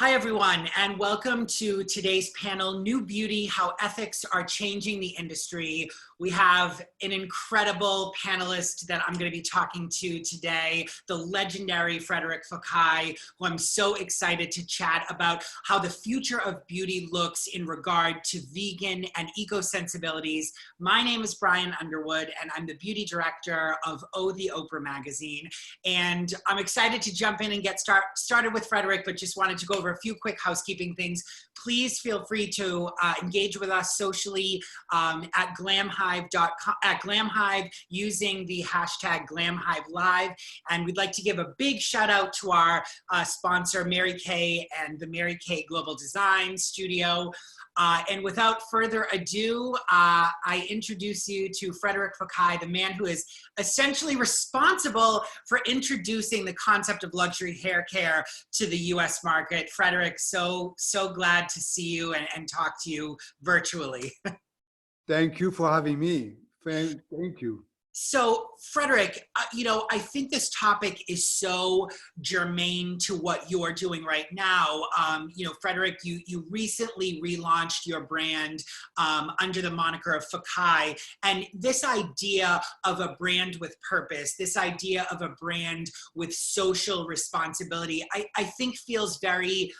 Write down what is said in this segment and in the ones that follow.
Hi, everyone, and welcome to today's panel, New Beauty, How Ethics Are Changing the Industry. We have an incredible panelist that I'm going to be talking to today, the legendary Frederic Fekkai, who I'm so excited to chat about how the future of beauty looks in regard to vegan and eco-sensibilities. My name is Brian Underwood, and I'm the beauty director of Oh the Oprah magazine. And I'm excited to jump in and get started with Frederic, but just wanted to go over a few quick housekeeping things. Please feel free to engage with us socially at glamhive using the hashtag GlamHiveLive. And we'd like to give a big shout out to our sponsor, Mary Kay and the Mary Kay Global Design Studio. And without further ado, I introduce you to Frederic Fekkai, the man who is essentially responsible for introducing the concept of luxury hair care to the US market. Frederic, so glad to see you and talk to you virtually. Thank you for having me. Thank you. So, Frederic, I think this topic is so germane to what you're doing right now. Frederic, you recently relaunched your brand under the moniker of Fekkai, and this idea of a brand with purpose, this idea of a brand with social responsibility, I think feels very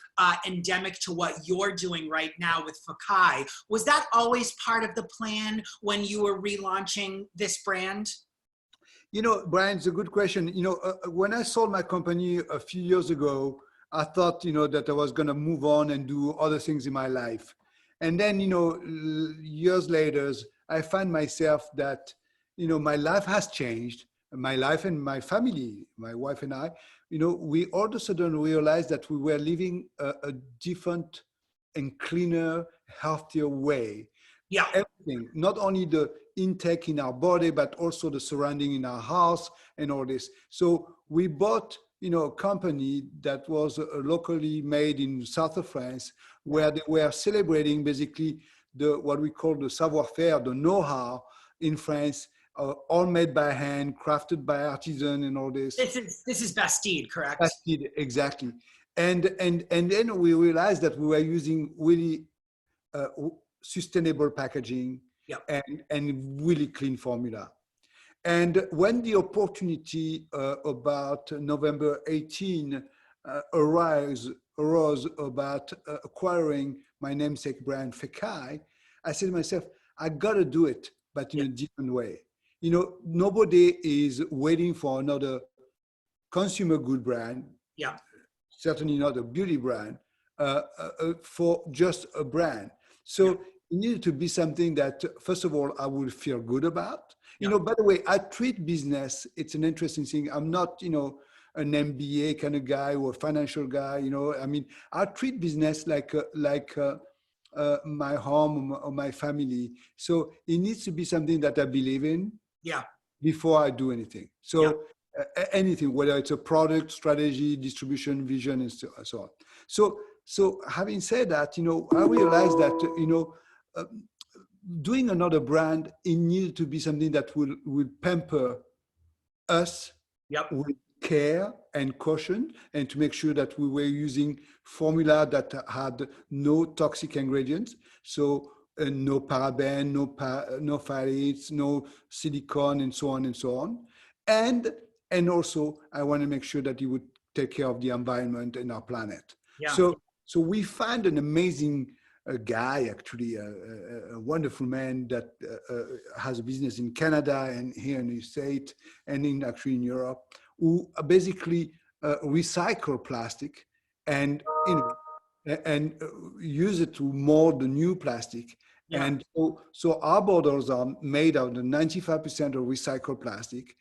endemic to what you're doing right now with Fekkai. Was that always part of the plan when you were relaunching this brand? Brian, it's a good question. When I sold my company a few years ago, I thought, that I was going to move on and do other things in my life. And then, years later, I find myself that, my life has changed. My life and my family, my wife and I, we all of a sudden realized that we were living a different and cleaner, healthier way. Yeah. Everything, not only the intake in our body, but also the surrounding in our house and all this. So we bought, a company that was locally made in south of France, where they were celebrating basically what we call the savoir-faire, the know-how in France, all made by hand, crafted by artisan and all this. This is Bastide, correct? Bastide, exactly. And then we realized that we were using really sustainable packaging, yep, and really clean formula. And when the opportunity about November 18 arose about acquiring my namesake brand Fekkai, I said to myself, I gotta do it, but in a different way. Nobody is waiting for another consumer good brand, certainly not a beauty brand, for just a brand. So it needed to be something that, first of all, I would feel good about. By the way, I treat business, it's an interesting thing. I'm not, an MBA kind of guy or a financial guy, I treat business like my home or my family. So it needs to be something that I believe in before I do anything. So anything, whether it's a product, strategy, distribution, vision, and so on. So having said that, I realized that, doing another brand, it needed to be something that will pamper us with care and caution, and to make sure that we were using formula that had no toxic ingredients. So no paraben, no phthalates, no silicone, and so on and so on. And also, I want to make sure that it would take care of the environment and our planet. So we find an amazing guy, actually, a wonderful man that has a business in Canada and here in the States and actually in Europe, who basically recycle plastic and use it to mold the new plastic. And so our bottles are made out of 95% of recycled plastic.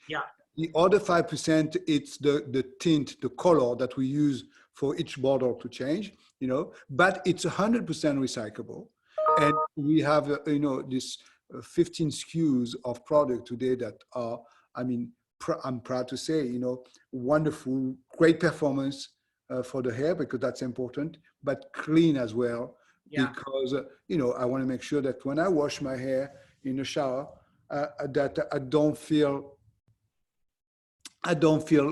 The other 5%, it's the tint, the color that we use for each bottle to change, but it's 100% recyclable. And we have, this 15 SKUs of product today that are, I'm proud to say, wonderful, great performance for the hair, because that's important, but clean as well. Because, I want to make sure that when I wash my hair in the shower, that I don't feel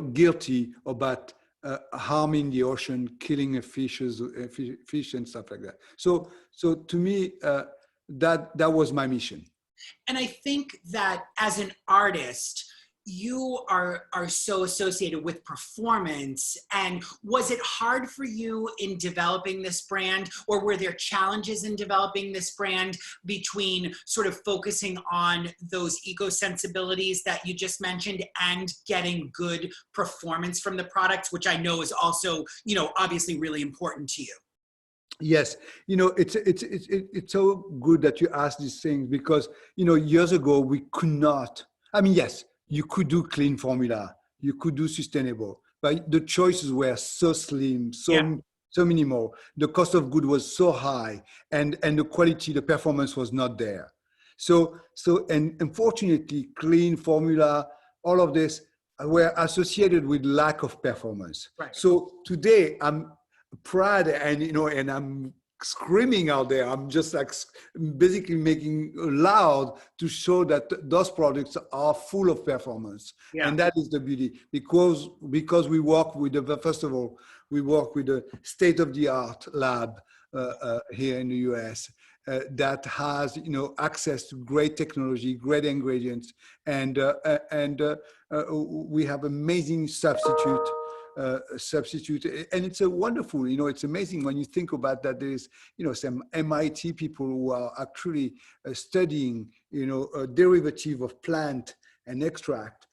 guilty about harming the ocean, killing fish and stuff like that. So to me, that was my mission. And I think that as an artist, you are so associated with performance. And was it hard for you in developing this brand, or were there challenges in developing this brand between sort of focusing on those eco sensibilities that you just mentioned and getting good performance from the products, which I know is also, you know, obviously really important to you? Yes, you know, it's so good that you ask these things, because, you know, years ago we could not. I mean, yes, you could do clean formula, you could do sustainable, but the choices were so slim, Yeah. so minimal. The cost of good was so high, and the quality, the performance was not there. And unfortunately, clean formula, all of this were associated with lack of performance. Right. So today I'm proud, and you know, and I'm screaming out there. I'm just like basically making loud to show that those products are full of performance. Yeah. And that is the beauty, because we work with first of all, we work with a state-of-the-art lab here in the US that has, you know, access to great technology, great ingredients, and we have amazing substitute, and it's a wonderful, you know, it's amazing when you think about that. There's, you know, some MIT people who are actually studying, you know, a derivative of plant and extract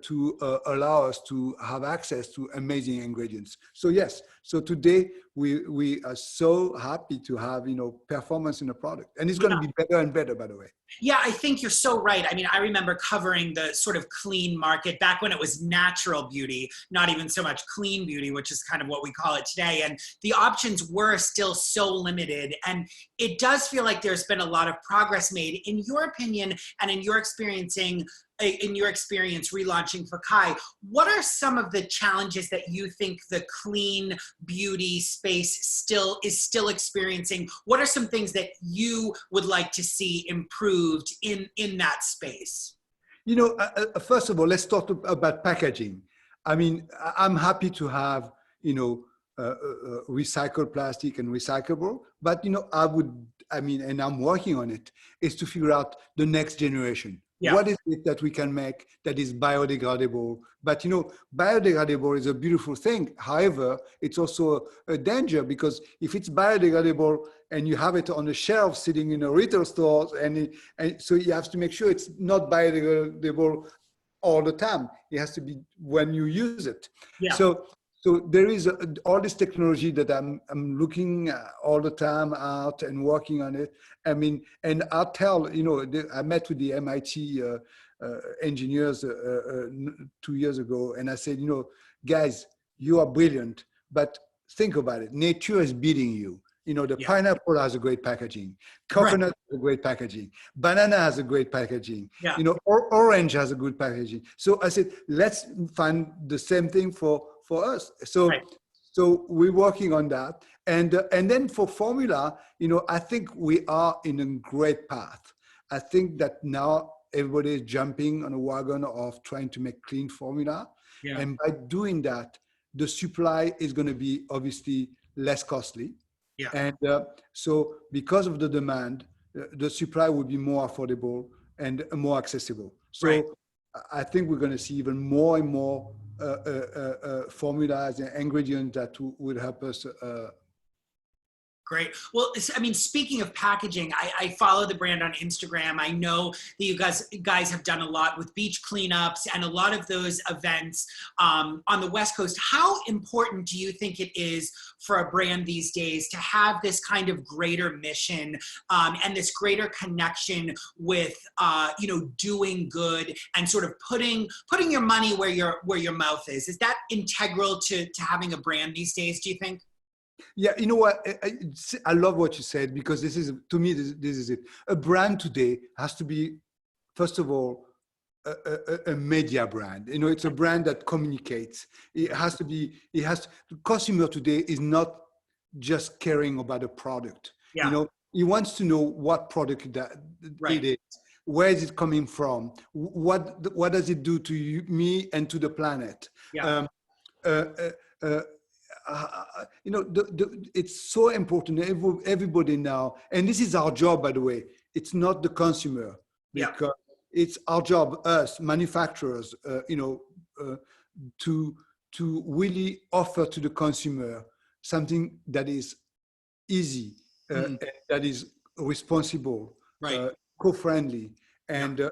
to allow us to have access to amazing ingredients. So yes, so today we are so happy to have, you know, performance in the product, and it's going to be better and better, by the way. Yeah, I think you're so right. I mean, I remember covering the sort of clean market back when it was natural beauty, not even so much clean beauty, which is kind of what we call it today. And the options were still so limited. And it does feel like there's been a lot of progress made. In your opinion, and in your experience relaunching Fekkai, what are some of the challenges that you think the clean beauty space is still experiencing? What are some things that you would like to see improved in that space? You know, first of all, let's talk about packaging. I mean, I'm happy to have, you know, recycled plastic and recyclable, but, you know, and I'm working on it, is to figure out the next generation. Yeah. What is it that we can make that is biodegradable? But, you know, biodegradable is a beautiful thing. However, it's also a danger, because if it's biodegradable and you have it on the shelf sitting in a retail store, and so you have to make sure it's not biodegradable all the time. It has to be when you use it. Yeah. So there is all this technology that I'm looking all the time out and working on it. I mean, and I'll tell, you know, I met with the MIT engineers 2 years ago, and I said, you know, guys, you are brilliant, but think about it. Nature is beating you. You know, the pineapple has a great packaging. Coconut has a great packaging. Banana has a great packaging. Yeah. You know, orange has a good packaging. So I said, let's find the same thing for us. So we're working on that. And then for formula, you know, I think we are in a great path. I think that now everybody is jumping on a wagon of trying to make clean formula. Yeah. And by doing that, the supply is going to be obviously less costly. Yeah. And so because of the demand, the supply will be more affordable and more accessible. So I think we're going to see even more and more formulas and ingredients that would help us. Great. Well, I mean, speaking of packaging, I follow the brand on Instagram. I know that you guys have done a lot with beach cleanups and a lot of those events on the West Coast. How important do you think it is for a brand these days to have this kind of greater mission and this greater connection with, you know, doing good and sort of putting your money where your mouth is? Is that integral to having a brand these days, do you think? Yeah, you know what? I love what you said, because this is, to me, this is it. A brand today has to be, first of all, a media brand. You know, it's a brand that communicates. It has to be, the consumer today is not just caring about a product. Yeah. You know, he wants to know what product it is. Where is it coming from? What does it do to me and to the planet? Yeah. uh, it's so important. Everybody now, and this is our job, by the way. It's not the consumer, Yeah. because it's our job, us manufacturers, to really offer to the consumer something that is easy, Mhm. that is responsible, Right. co-friendly, Yeah.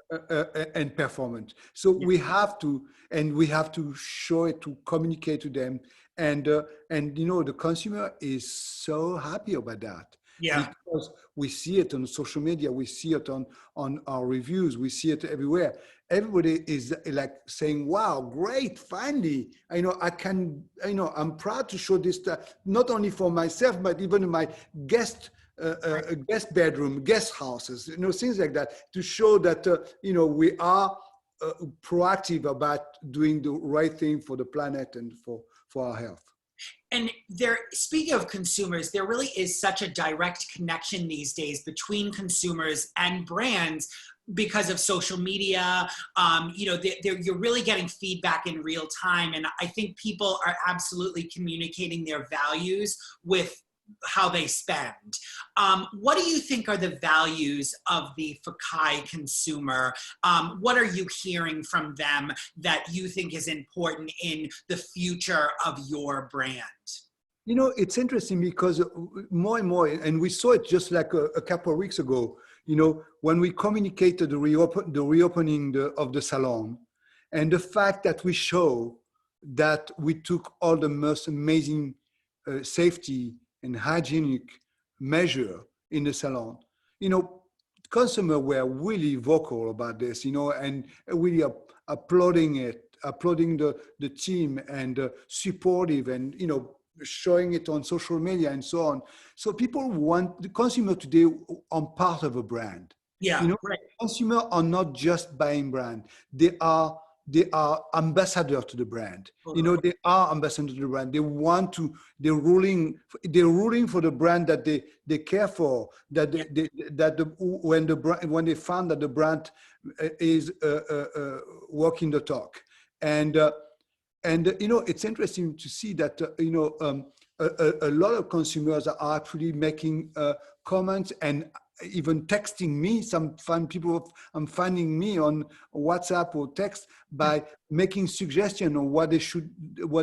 and performant. So Yeah. we have to show it, to communicate to them, and the consumer is so happy about that, Yeah. because we see it on social media, we see it on our reviews, we see it everywhere. Everybody is like saying, "Wow, great! Finally, I'm proud to show this, not only for myself, but even in my guest." Guest bedroom, guest houses, things like that, to show that we are proactive about doing the right thing for the planet and for our health. And speaking of consumers, there really is such a direct connection these days between consumers and brands because of social media. You're really getting feedback in real time. And I think people are absolutely communicating their values with how they spend. What do you think are the values of the Fekkai consumer? What are you hearing from them that you think is important in the future of your brand? It's interesting because more and more, and we saw it just like a couple of weeks ago, when we communicated the reopening of the salon, and the fact that we show that we took all the most amazing safety and hygienic measure in the salon. Consumers were really vocal about this, and really applauding it, applauding the team, and supportive, and showing it on social media and so on. So people want the consumer today on part of a brand. Yeah, right. Consumers are not just buying brand; they are ambassador to the brand. Totally. They are ambassador to the brand. They want to. They're ruling for the brand that they care for. That when they found that the brand is walking the talk, and it's interesting to see that a lot of consumers are actually making comments and even texting me. I'm finding me on WhatsApp or text by making suggestions on what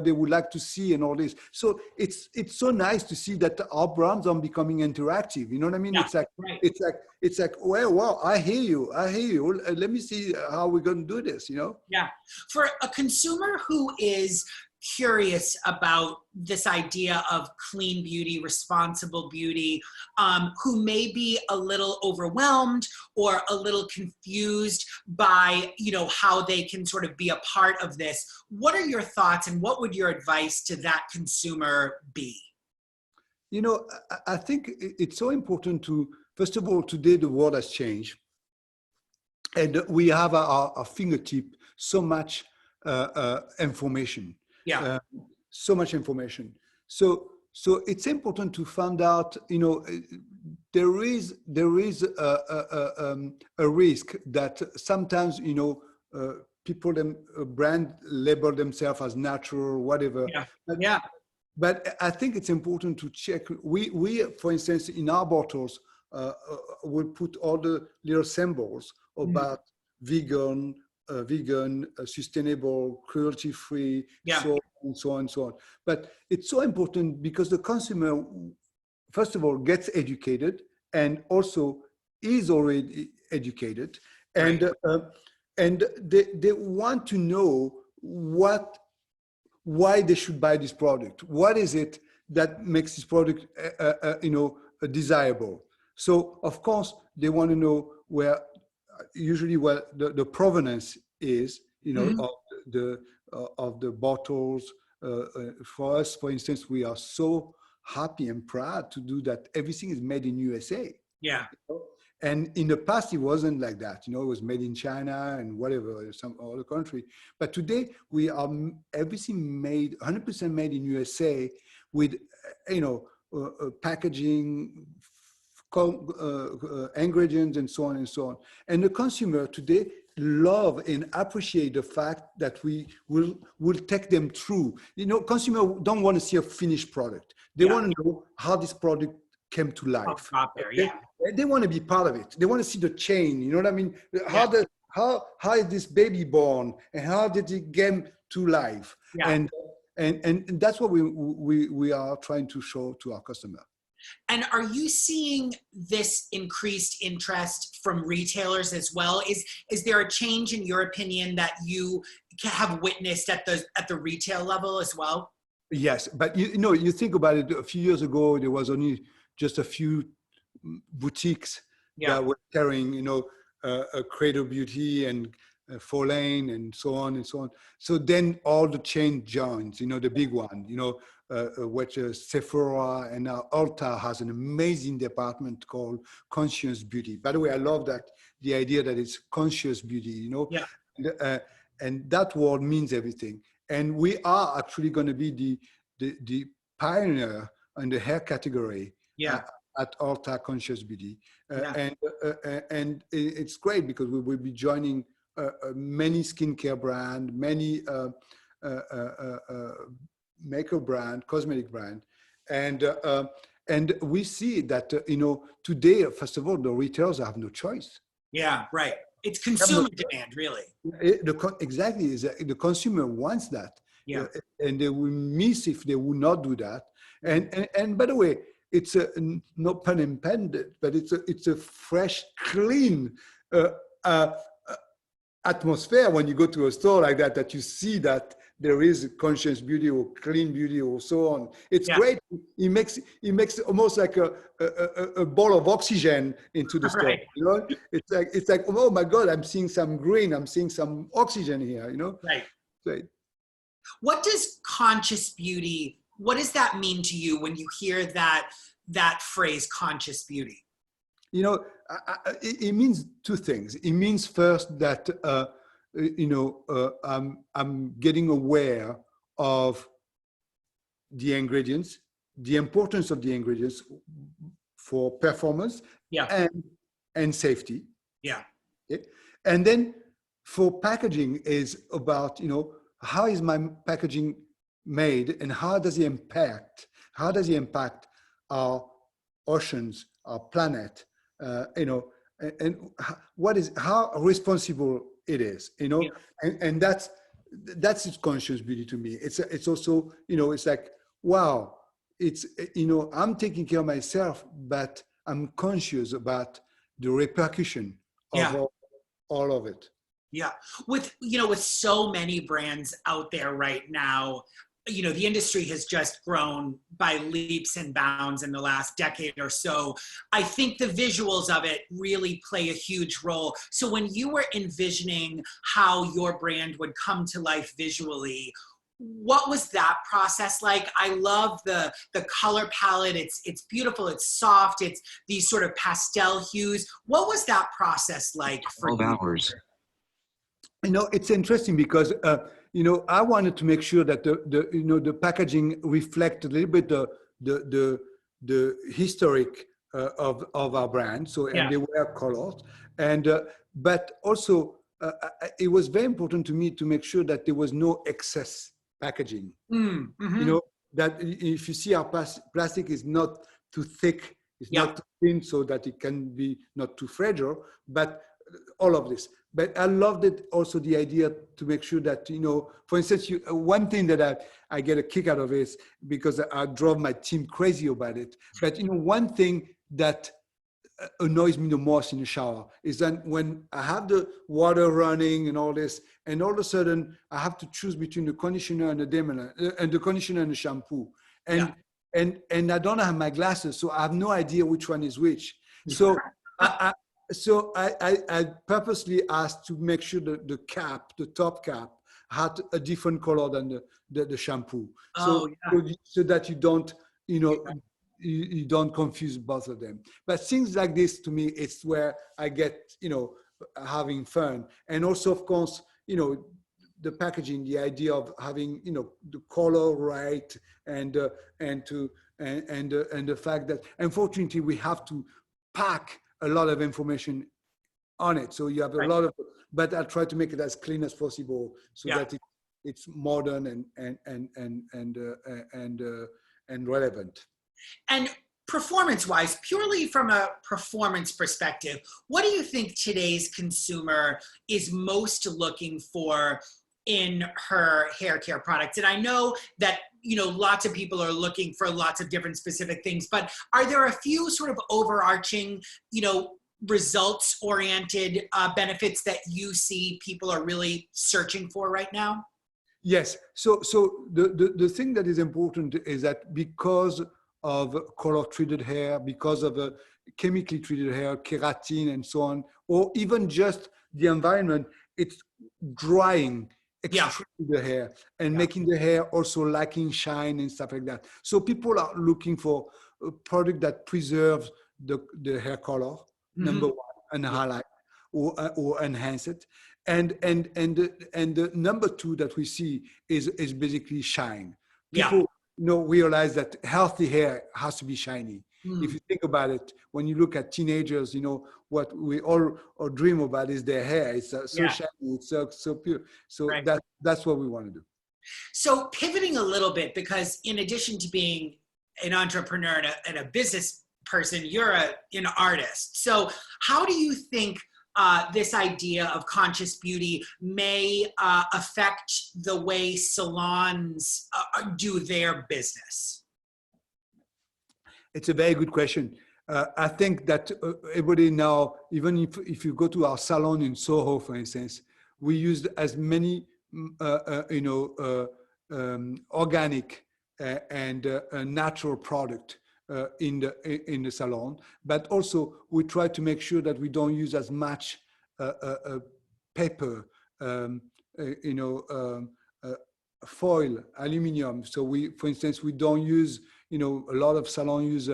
they would like to see and all this. So it's so nice to see that our brands are becoming interactive. You know what I mean? Yeah, it's like right. it's like, well, wow, I hear you. Let me see how we're going to do this. Yeah. For a consumer who is curious about this idea of clean beauty, responsible beauty, who may be a little overwhelmed or a little confused by, how they can sort of be a part of this, what are your thoughts and what would your advice to that consumer be? I think it's so important to, first of all, today the world has changed. And we have at our fingertip so much information. Yeah. So much information. So it's important to find out. There is a risk that sometimes people brand label themselves as natural, whatever. Yeah. But, Yeah. but I think it's important to check. We for instance, in our bottles, we'll put all the little symbols about vegan, sustainable, cruelty-free, Yeah. so on and so on and so on. But it's so important because the consumer, first of all, gets educated and also is already educated, and Right. and they want to know why they should buy this product. What is it that makes this product desirable? So of course they want to know where the provenance is, of the bottles. For us, for instance, we are so happy and proud to do that. Everything is made in USA. Yeah. And in the past, it wasn't like that. It was made in China and whatever, some other country. But today, we are everything made 100% made in USA with, packaging ingredients and so on and so on. And the consumer today love and appreciate the fact that we will take them through. You know, consumer don't want to see a finished product. They want to know how this product came to life. They want to be part of it. They want to see the chain. You know what I mean? How is this baby born, and how did it get to life? And that's what we are trying to show to our customer. And are you seeing this increased interest from retailers as well? Is there a change in your opinion that you have witnessed at the retail level as well? Yes, but you know, you think about it. A few years ago, there was only just a few boutiques that were carrying, you know, a Credo Beauty and Faulane and so on and so on. So then all the chain joins, you know, the big one, you know, which is Sephora, and now Ulta has an amazing department called Conscious Beauty. By the way, I love that, the idea that it's conscious beauty, you know, and that word means everything. And we are actually going to be the pioneer in the hair category at Ulta Conscious Beauty. And it's great because we will be joining many skincare brand, many makeup brand, cosmetic brand, and we see that you know, today, first of all, the retailers have no choice. Yeah, right. It's consumer demand, really. Exactly, the consumer wants that. And they will miss if they would not do that. And by the way, it's no pun intended, but it's a fresh, clean atmosphere when you go to a store like that, that you see that there is conscious beauty or clean beauty or so on. It's great. It makes almost like a ball of oxygen into the store. You know, it's like, oh my God, I'm seeing some green, I'm seeing some oxygen here. You know, right. What does conscious beauty? What does that mean to you when you hear that phrase, conscious beauty? You know, it means two things. It means first that you know, I'm getting aware of the ingredients, the importance of the ingredients for performance and safety. Okay? And then for packaging is about, you know, how is my packaging made and how does it impact our oceans, our planet, you know, and how responsible it is, you know, and that's its conscious beauty to me. It's also, you know, it's like, wow, it's, you know, I'm taking care of myself, but I'm conscious about the repercussion of all of it. Yeah, with so many brands out there right now, you know, the industry has just grown by leaps and bounds in the last decade or so. I think the visuals of it really play a huge role. So when you were envisioning how your brand would come to life visually, what was that process like? I love the color palette. It's beautiful. It's soft. It's these sort of pastel hues. What was that process like for 12 hours. You know, it's interesting because you know, I wanted to make sure that the packaging reflect a little bit the historic of our brand. So and they were colored, and but also it was very important to me to make sure that there was no excess packaging. You know, that if you see our plastic is not too thick, it's not too thin, so that it can be not too fragile, but all of this. But I loved it also, the idea to make sure that, you know, for instance, one thing that I get a kick out of is because I drove my team crazy about it. But, you know, one thing that annoys me the most in the shower is that when I have the water running and all this, and all of a sudden I have to choose between the conditioner and the deodorant, and the conditioner and the shampoo. And I don't have my glasses, so I have no idea which one is which. So So I purposely asked to make sure that the top cap, had a different color than the shampoo. So that you don't, you know, you don't confuse both of them. But things like this, to me, it's where I get, you know, having fun. And also, of course, you know, the packaging, the idea of having, you know, the color right, and the fact that, unfortunately, we have to pack a lot of information on it. So you have a Right. lot of, but I'll try to make it as clean as possible so Yeah. that it's modern and relevant. And performance-wise, purely from a performance perspective, what do you think today's consumer is most looking for in her hair care products? And I know that, lots of people are looking for lots of different specific things, but are there a few sort of overarching, results-oriented benefits that you see people are really searching for right now? Yes. So the thing that is important is that because of color treated hair, because of chemically treated hair, keratin and so on, or even just the environment, it's drying extremely the hair and making the hair also lacking shine and stuff like that. So people are looking for a product that preserves the hair color, number one, and highlight or enhance it. And the number two that we see is basically shine. People realize that healthy hair has to be shiny. If you think about it, when you look at teenagers, what we all dream about is their hair. It's so shiny, it's so pure. So that's what we want to do. So pivoting a little bit, because in addition to being an entrepreneur and a business person, you're an artist. So how do you think this idea of conscious beauty may affect the way salons do their business? It's a very good question. I think that everybody now, even if you go to our salon in Soho, for instance, we used as many, organic and natural product in the salon, but also we try to make sure that we don't use as much paper, foil, aluminum. So for instance, we don't use, a lot of salons use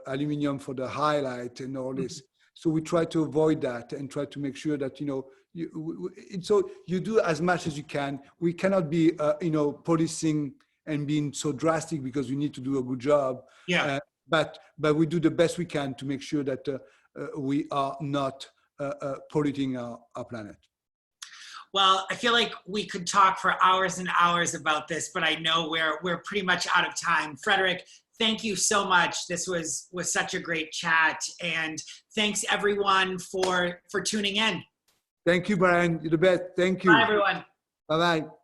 aluminum for the highlight and all this. So we try to avoid that and try to make sure that, so you do as much as you can. We cannot be, policing and being so drastic because we need to do a good job. But we do the best we can to make sure that we are not polluting our planet. Well, I feel like we could talk for hours and hours about this, but I know we're pretty much out of time. Frederic, thank you so much. This was such a great chat, and thanks everyone for tuning in. Thank you, Brian. You're the best. Thank you. Bye, everyone. Bye-bye.